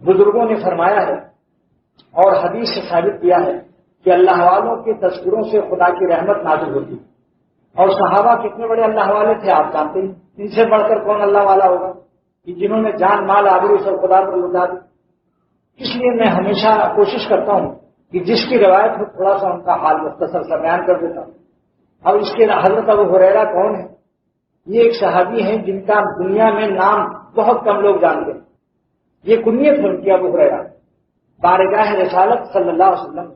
بزرگوں نے فرمایا ہے اور حدیث سے ثابت کیا ہے کہ اللہ والوں کے تذکروں سے خدا کی رحمت نازل ہوتی، اور صحابہ کتنے بڑے اللہ والے تھے آپ جانتے ہیں، ان سے بڑھ کر کون اللہ والا ہوگا کہ جنہوں نے جان مال آبرو سب خدا پر لٹا دی۔ اس لیے میں ہمیشہ کوشش کرتا ہوں کہ جس کی روایت ہو تھوڑا سا ان کا حال مختصر سا بیان کر دیتا ہوں۔ اب اس کے حضرت ابو ہریرہ کون ہے؟ یہ ایک صحابی ہیں جن کا دنیا میں نام بہت کم لوگ جانتے ہیں، یہ کنیت ہے ان کی ابو ہریرہ۔ بارگاہ رسالت صلی اللہ علیہ وسلم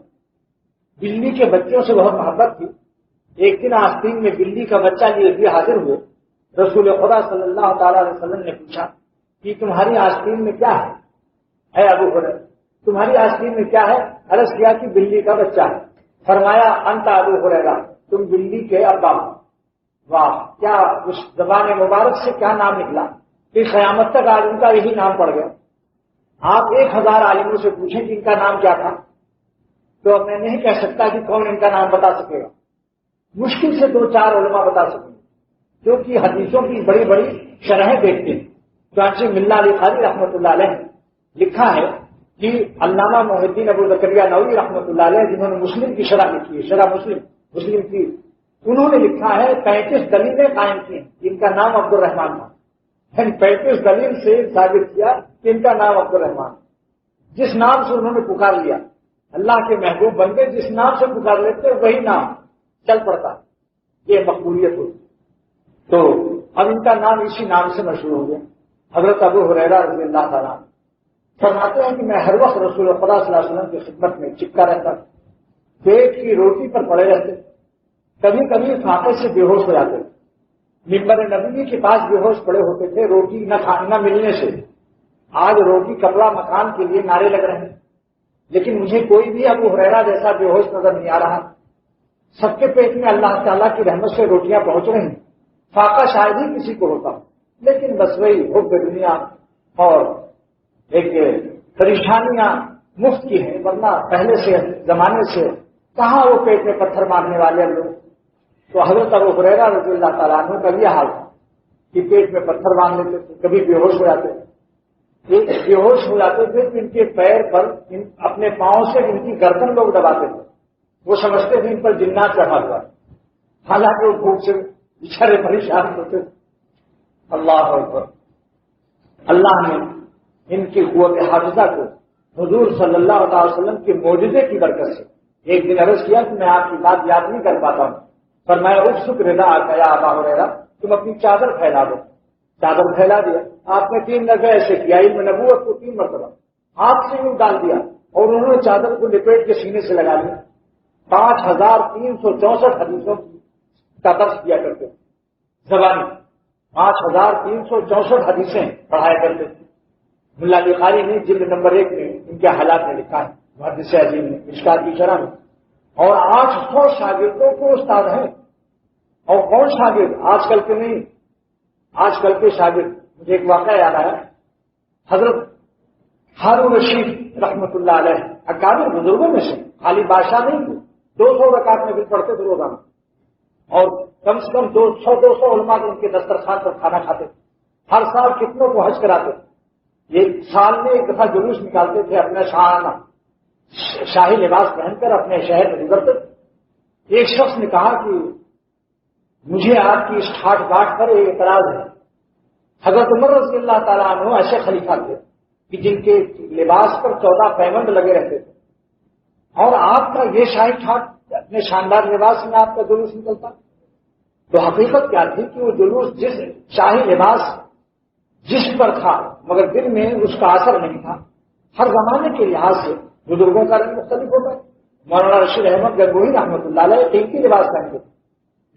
بلی کے بچوں سے بہت محبت تھی۔ ایک دن آستین میں بلی کا بچہ لیے ہوئے حاضر ہوئے، رسول خدا صلی اللہ تعالی علیہ وسلم نے پوچھا کہ تمہاری آستین میں کیا ہے؟ اے ابو ہریرہ تمہاری آستین میں کیا ہے؟ عرض کیا کہ بلی کا بچہ ہے۔ فرمایا انت ابو ہریرہ، تم بلی کے ابا ہو۔ واہ، کیا اس زبان مبارک سے کیا نام نکلا کہ قیامت تک آج ان کا یہی نام پڑ گیا۔ آپ 1000 عالموں سے پوچھیں کہ ان کا نام کیا تھا تو میں نہیں کہہ سکتا کہ کون ان کا نام بتا سکے گا، مشکل سے 2-4 علماء بتا سکیں گے، کیونکہ حدیثوں کی بڑی بڑی شرحیں دیکھتے ہیں۔ چانچی ملا علی قاری رحمۃ اللہ علیہ لکھا ہے کہ علامہ محی الدین ابو زکریا نووی رحمۃ اللہ علیہ جنہوں نے مسلم کی شرح لکھی ہے، شرح مسلم کی، انہوں نے لکھا ہے 35 دلیلیں قائم کی ہیں جن کا نام عبد الرحمان تھا۔ 35 دلیل سے ثابت کیا کہ ان کا نام عبد الرحمان، جس نام سے انہوں نے پکار لیا، اللہ کے محبوب بندے جس نام سے پکار لیتے وہی نام چل پڑتا، یہ مقبولیت ہوتی۔ تو اب ان کا نام اسی نام سے مشہور ہو گیا۔ حضرت ابو ہریرہ رضی اللہ تعالیٰ فرماتے ہیں کہ میں ہر وقت رسول خدا صلی اللہ علیہ وسلم کی خدمت میں چپکا رہتا، پیٹ کی روٹی پر پڑے رہتے، کبھی کبھی فاقے سے بے ہوش ہو جاتے، ممبر نبوی کے پاس بے ہوش پڑے ہوتے تھے روٹی نہ ملنے سے۔ آج روٹی کپڑا مکان کے لیے نعرے لگ رہے ہیں، لیکن مجھے کوئی بھی ابو ہریرہ جیسا بے ہوش نظر نہیں آ رہا۔ سب کے پیٹ میں اللہ تعالیٰ کی رحمت سے روٹیاں پہنچ رہی ہیں، فاقہ شاید ہی کسی کو ہوتا، لیکن بس وہی حب دنیا اور ایک پریشانیاں مفت کی ہیں، ورنہ پہلے سے زمانے سے کہاں وہ پیٹ میں پتھر مارنے والے لوگ۔ تو حضرت ابو ہریرہ رضی اللہ تعالیٰ عنہ کا یہ حال تھا کہ پیٹ میں پتھر باندھ لیتے تھے، کبھی بے ہوش ہو جاتے تھے، بے ہوش ہو جاتے تھے تو ان کے پیر پر اپنے پاؤں سے ان کی گردن لوگ دباتے تھے، وہ سمجھتے تھے ان پر جنات چڑھا ہوا، حالانکہ وہ بھوک سے بچارے پریشان ہوتے تھے۔ اللہ اکبر، اللہ نے ان کی قوت حافظہ کو حضور صلی اللہ علیہ وسلم کے معجزے کی برکت سے ایک دن عرض کیا کہ میں آپ کی بات یاد نہیں کر پاتا ہوں، فرمایا ابسط رضا یا ابا ہریرہ تم اپنی چادر پھیلا دو۔ چادر پھیلا دیا، آپ نے 3 دفعہ ایسے کیا، علم نبوت کو 3 مرتبہ ہاتھ سے یوں ڈال دیا اور انہوں نے چادر کو لپیٹ کے سینے سے لگا لیا۔ 5364 حدیثوں کا درس دیا کرتے تھے زبانی، 5364 حدیثیں پڑھایا کرتے تھے۔ ملا علی قاری نے جلد نمبر 1 میں ان کے حالات میں لکھا ہے، محدث عظیم نے مشکات کی شرح میں، اور 800 شاگردوں کو استاد ہیں۔ اور کون شاگرد؟ آج کل کے نہیں، آج کل کے شاگرد۔ مجھے ایک واقعہ یاد آیا، حضرت ہارون رشید رحمۃ اللہ علیہ اکابر بزرگوں میں سے، خالی بادشاہ نہیں تھے، 200 رکعت میں بھی پڑھتے تھے روزانہ، اور کم سے کم 200 علماء ان کے دسترخوان پر کھانا کھاتے تھے، ہر سال کتنوں کو حج کراتے تھے، یہ سال میں ایک دفعہ جلوس نکالتے تھے اپنا شاہانہ شاہی لباس پہن کر اپنے شہر میں گزرتے تھے۔ ایک شخص نے کہا کہ مجھے آپ کی اس ٹھاٹ باٹ پر ایک اعتراض ہے۔ حضرت عمر رضی اللہ تعالیٰ عنہ ایسے خلیفہ تھے کہ جن کے لباس پر 14 پیمند لگے رہتے تھے، اور آپ کا یہ شاہی ٹھاٹ اپنے شاندار لباس میں آپ کا جلوس نکلتا۔ تو حقیقت کیا تھی کہ وہ جلوس جس شاہی لباس جسم پر تھا مگر دل میں اس کا اثر نہیں تھا۔ ہر زمانے کے لحاظ سے بزرگوں کا رنگ مختلف ہوتا ہے۔ مولانا رشید احمد گنگوہی رحمۃ اللہ علیہ قیمتی لباس پہنتے تھے،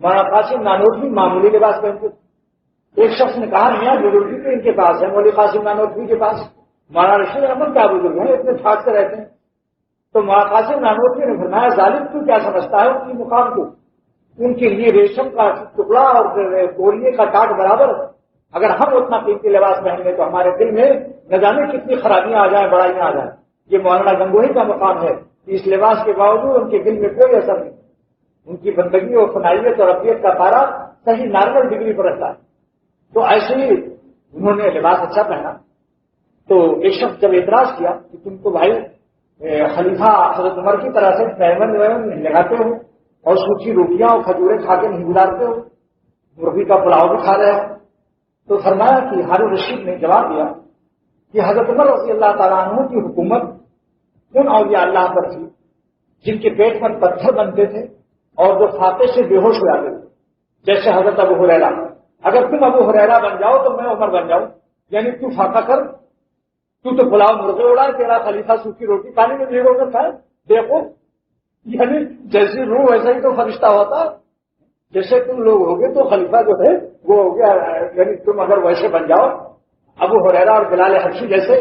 مولانا قاسم نانوتوی معمولی لباس پہنتے تھے۔ ایک شخص نے کہا میاں بزرگی تو ان کے پاس ہے، مولوی قاسم نانوتوی کے پاس، مولانا رشید احمد کیا بزرگ ہیں، اتنے ٹھاٹ سے رہتے ہیں۔ تو مولانا قاسم نانوتوی نے فرمایا ظالم تو کیا سمجھتا ہے ان کی مقام کو، ان کے لیے ریشم کا ٹکڑا اور گولیے کا ٹاٹ برابر ہے۔ اگر ہم اتنا قیمتی لباس پہن لیں تو ہمارے دل میں نہ جانے کتنی خرابیاں آ جائیں، بڑائیاں آ جائیں۔ یہ مولانا گنگوہی کا مقام ہے کہ اس لباس کے باوجود ان کے دل میں کوئی اثر نہیں، ان کی بندگی اور فنائیت اور ربیت کا پارا صحیح نارمل ڈگری پر رہتا ہے۔ تو ایسے ہی انہوں نے لباس اچھا پہنا، تو ایک شخص جب اعتراض کیا کہ تم تو بھائی خلیفہ حضرت عمر کی طرح سے پیمن لگاتے ہو اور سوکھی روٹیاں اور کھجورے کھا کے نہیں گزارتے ہو، مرغی کا پلاؤ بھی کھا رہے ہو، تو فرمایا کہ ہارون رشید نے جواب دیا کہ حضرت عمر رضی اللہ تعالیٰ عنہ کی حکومت ان اولیاء اللہ پر تھی جن کے پیٹ پر پتھر بنتے تھے اور جو فاتح سے بے ہوش ہو جاتے تھے، جیسے حضرت ابو ہریرہ۔ اگر تم ابو ہریرہ بن جاؤ تو میں عمر بن جاؤں، یعنی تو فاتح کر، تو پلاؤ مرغے اڑا، تیرا خلیفہ سوکھی روٹی پانی میں بھیڑ ہو کر کھائے، دیکھو یعنی جیسی روح ویسا ہی تو فرشتہ ہوتا، جیسے تم لوگ ہوگے تو خلیفہ جو ہے وہ ہو گیا، یعنی تم اگر ویسے بن جاؤ ابو ہریرہ اور بلال حبشی جیسے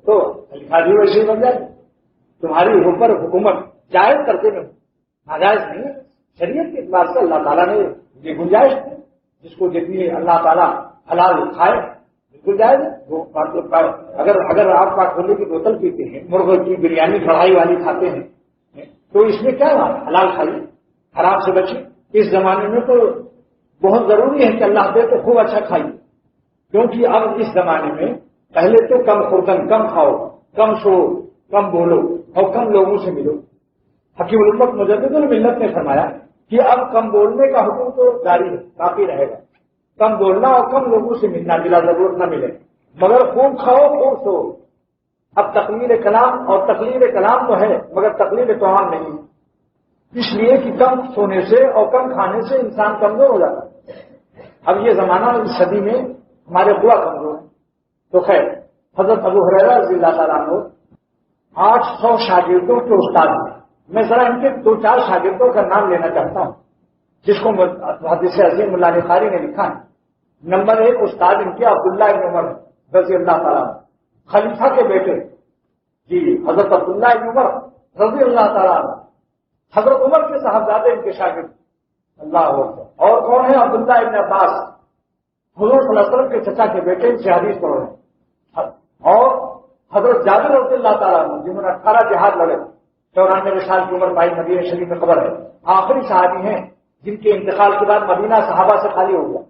تو خلیفہ بھی ویسے ہی بن جائے، تمہاری اوپر حکومت جائز کرتے میں ناجائز نہیں ہے، شریعت کے اعتبار سے اللہ تعالیٰ نے یہ گنجائش ہے، جس کو جتنی اللہ تعالیٰ حلال کھائے بالکل جائز ہے۔ وہ اگر آپ کا کھولے کی بوتل پیتے ہیں، مرغ کی بریانی کڑھائی والی کھاتے ہیں، تو اس میں کیا بات، حلال کھائیے، حرام سے بچیے۔ اس زمانے میں تو بہت ضروری ہے کہ اللہ دے تو خوب اچھا کھائیے، کیونکہ اب اس زمانے میں پہلے تو کم خوردن، کم کھاؤ، کم سو، کم بولو اور کم لوگوں سے ملو۔ حکیم الامت مجدد الملت نے فرمایا کہ اب کم بولنے کا حکم تو جاری ہے، کافی رہے گا، کم بولنا اور کم لوگوں سے ملنا، بلا ضرورت نہ ملے، مگر خوب کھاؤ خوب سو۔ اب تقلیل کلام، اور تقلیل کلام تو ہے مگر تقلیل طعام نہیں، اس لیے کہ کم سونے سے اور کم کھانے سے انسان کمزور ہو جاتا ہے۔ اب یہ زمانہ اس صدی میں ہمارے بوا کمزور ہیں۔ تو خیر، حضرت ابو ہریرہ رضی اللہ تعالیٰ عنہ 800 شاگردوں کے استاد ہیں۔ میں ذرا ان کے 2-4 شاگردوں کا نام لینا چاہتا ہوں جس کو محدث عظیم ملا علی قاری نے لکھا ہے۔ نمبر 1 استاد ان کے عبداللہ ابن عمر رضی اللہ تعالیٰ عنہ، خلیفہ کے بیٹے، جی حضرت عبداللہ ابن عمر رضی اللہ تعالیٰ عنہ، حضرت عمر کے صاحبزادے ان کے شاگرد، اللہ اکبر۔ اور کون ہے؟ عبداللہ ابن عباس، حضور صلی اللہ علیہ وسلم کے چچا کے بیٹے، ان سے حدیث پڑھ رہے ہیں۔ اور حضرت جابر رضی اللہ تعالیٰ عنہ جنہوں نے 18 جہاد لڑے، 94 سال کی عمر پائی، مدینہ شریف میں خبر ہے، آخری صحابی ہیں جن کے انتقال کے بعد مدینہ صحابہ سے خالی ہو گیا،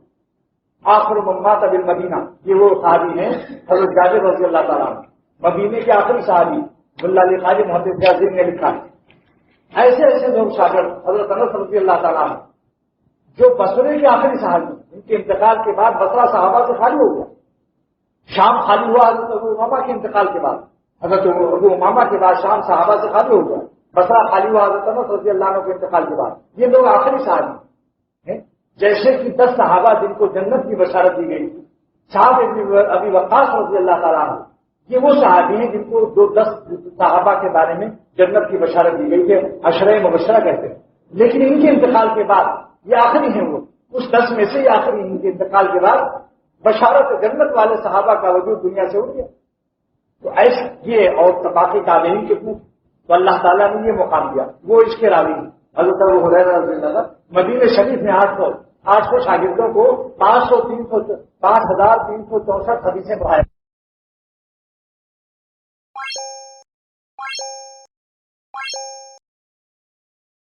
آخر من مات بالمدینہ، یہ وہ صحابی ہیں حضرت جابر رضی اللہ تعالیٰ عنہ، مدینے کے آخری صحابی۔ ملا علی قاری محدث عظیم نے لکھا ہے ایسے ایسے لوگ شاگرد حضرت انس رضی اللہ تعالیٰ عنہ جو بصرے کے آخری صحابی، ان کے انتقال کے بعد بصرہ صحابہ سے خالی ہو گیا، شام خالی ہوا حضرت ابو امامہ کے انتقال کے بعد، حضرت ابو امامہ کے بعد شام صحابہ سے خالی ہو گیا، بصرہ خالی ہوا حضرت انس رضی اللہ عنہ کے انتقال کے بعد۔ یہ لوگ آخری صحابی ہیں، جیسے کہ 10 صحابہ جن کو جنت کی بشارت دی گئی، سعد ابن ابی وقاص رضی اللہ تعالیٰ عنہ، یہ وہ صحابی ہیں جن کو 10 صحابہ کے بارے میں جنت کی بشارت دی گئی کہ عشرہ مبشرہ کہتے ہیں، لیکن ان کے انتقال کے بعد یہ آخری ہیں، وہ اس 10 میں سے یہ آخری، ان کے انتقال کے بعد بشارت جنت والے صحابہ کا وجود دنیا سے اٹھ گیا۔ تو ایسے یہ اور تفاقی تابعین کتنے، تو اللہ تعالیٰ نے یہ مقام دیا، وہ اس کے راوی ہیں حضرت ابو ہریرہ رضی اللہ عنہ۔ مدینہ شریف میں 800 شاگردوں کو 5364 حدیثیں پڑھائے۔